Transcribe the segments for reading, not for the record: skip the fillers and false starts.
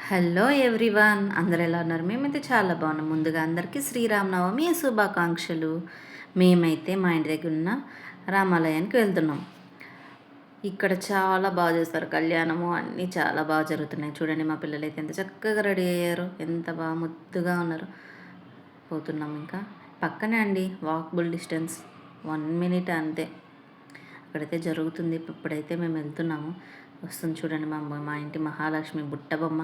Hello everyone, అందరు ఎలా ఉన్నారు? మేమైతే చాలా బాగున్నాం. ముందుగా అందరికీ శ్రీరామనవమి శుభాకాంక్షలు. మేమైతే మా ఇంటి దగ్గర ఉన్న రామాలయానికి వెళ్తున్నాం. ఇక్కడ చాలా బాగా చేస్తారు, కళ్యాణము అన్నీ చాలా బాగా జరుగుతున్నాయి. చూడండి, మా పిల్లలు అయితే ఎంత చక్కగా రెడీ అయ్యారు, ఎంత బాగా ముద్దుగా ఉన్నారు. పోతున్నాం, ఇంకా పక్కనే అండి, వాకబుల్ డిస్టెన్స్ 1 మినిట్ అంతే. అక్కడైతే జరుగుతుంది. ఇప్పుడైతే మేము వెళ్తున్నాము. వస్తుంది చూడండి, మా ఇంటి మహాలక్ష్మి బుట్టబొమ్మ.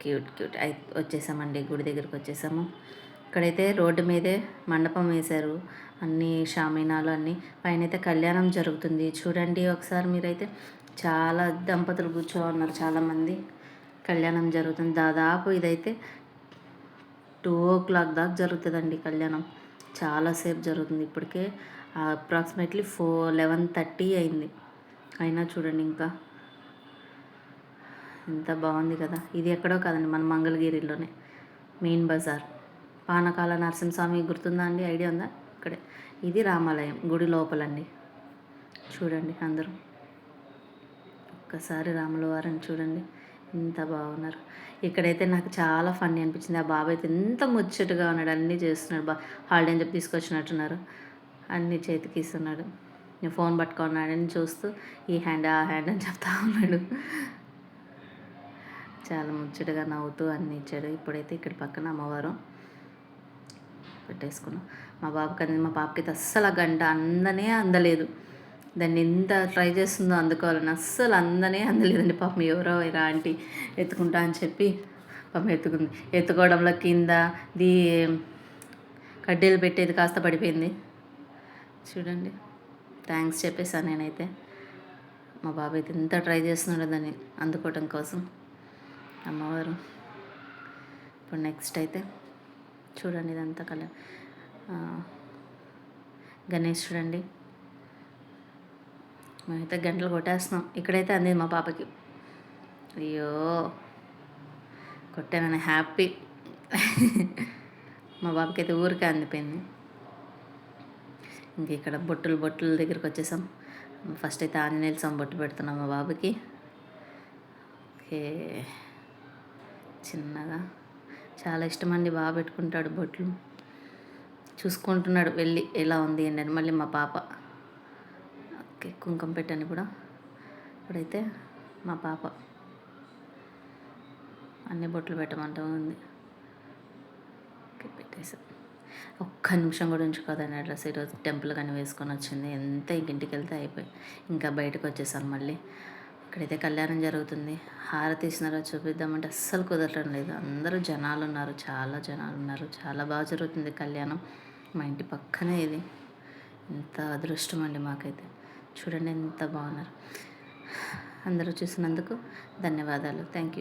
క్యూట్ క్యూట్ వచ్చేసామండి, గుడి దగ్గరికి వచ్చేసాము. ఇక్కడైతే రోడ్డు మీదే మండపం వేశారు, అన్ని షామీనాలు అన్నీ. పైన అయితే కళ్యాణం జరుగుతుంది. చూడండి ఒకసారి మీరైతే, చాలా దంపతులు కూర్చో ఉన్నారు, చాలామంది. కళ్యాణం జరుగుతుంది. దాదాపు ఇదైతే 2 o'clock దాకా జరుగుతుందండి కళ్యాణం. చాలాసేపు జరుగుతుంది. ఇప్పటికే అప్రాక్సిమేట్లీ 11:30 అయింది. అయినా చూడండి, ఇంకా ఎంత బాగుంది కదా. ఇది ఎక్కడో కాదండి, మన మంగళగిరిలోనే మెయిన్ బజార్. పానకాల నరసింహస్వామి గుర్తుందా అండి? ఐడియా ఉందా? ఇక్కడే. ఇది రామాలయం గుడి లోపలండి. చూడండి అందరూ ఒక్కసారి రాముల వారిని చూడండి, ఎంత బాగున్నారు. ఇక్కడైతే నాకు చాలా ఫన్నీ అనిపించింది. ఆ బాబాయ్ అయితే ఎంత ముచ్చటగా ఉన్నాడు, అన్నీ చేస్తున్నాడు. హాలిడే అని చెప్పి తీసుకొచ్చినట్టున్నారు. అన్నీ చేతికి ఇస్తున్నాడు. నేను ఫోన్ పట్టుకున్నాడని చూస్తూ ఈ హ్యాండ్ ఆ హ్యాండ్ అని చెప్తా ఉన్నాడు. చాలా ముచ్చటగా నవ్వుతూ అన్నీ ఇచ్చాడు. ఇప్పుడైతే ఇక్కడ పక్కన అమ్మవారు పెట్టేసుకున్నాం. మా పాపకి అస్సలు ఆ గంట అందలేదు. దాన్ని ఎంత ట్రై చేస్తుందో అందుకోవాలని, అస్సలు అందలేదండి. పాపం ఎవరో ఆంటీ ఎత్తుకుంటా అని చెప్పి పాపం ఎత్తుకుంది. ఎత్తుకోవడంలో కింద దీ కడ్డీలు పెట్టేది కాస్త పడిపోయింది. చూడండి, థ్యాంక్స్ చెప్పేసాను నేనైతే. మా బాబు అయితే ఎంత ట్రై చేస్తున్నాడో దాన్ని అందుకోవటం కోసం. అమ్మవారు ఇప్పుడు నెక్స్ట్ అయితే చూడండి, ఇదంతా గణేష్ చూడండి. మేమైతే గంటలు కొట్టేస్తున్నాం. ఇక్కడైతే అంది మా పాపకి. అయ్యో, కొట్టానని హ్యాపీ. మా బాబుకి అయితే ఊరికే అందిపోయింది. ఇంక ఇక్కడ బొట్టుల దగ్గరికి వచ్చేసాం. ఫస్ట్ అయితే ఆంజనేయుల స్వామి బొట్టు పెడుతున్నాం మా బాబుకి. ఓకే, చిన్నగా చాలా ఇష్టమండి, బాగా పెట్టుకుంటాడు బొట్లు. చూసుకుంటున్నాడు వెళ్ళి ఎలా ఉంది ఏంటని. మళ్ళీ మా పాప ఓకే, కుంకుమ పెట్టాను కూడా. ఇప్పుడైతే మా పాప అన్ని బొట్లు పెట్టమంటూ ఉంది. ఓకే, పెట్టేసాం. ఒక్క నిమిషం కూడా ఉంచుకోదండి అడ్రస్. ఈరోజు టెంపుల్ కానీ వేసుకొని వచ్చింది. ఎంత ఇంటికి వెళ్తే అయిపోయి ఇంకా బయటకు వచ్చేసాం మళ్ళీ. ఇక్కడైతే కళ్యాణం జరుగుతుంది. హారతి ఇస్తున్నారో చూపిద్దామంటే అస్సలు కుదరటం లేదు. అందరూ జనాలు ఉన్నారు, చాలా జనాలు ఉన్నారు. చాలా బాగా జరుగుతుంది కళ్యాణం. మా ఇంటి పక్కనే ఇది. ఎంత అదృష్టం అండి మాకైతే. చూడండి ఎంత బాగున్నారు. అందరూ చూసినందుకు ధన్యవాదాలు. Thank you.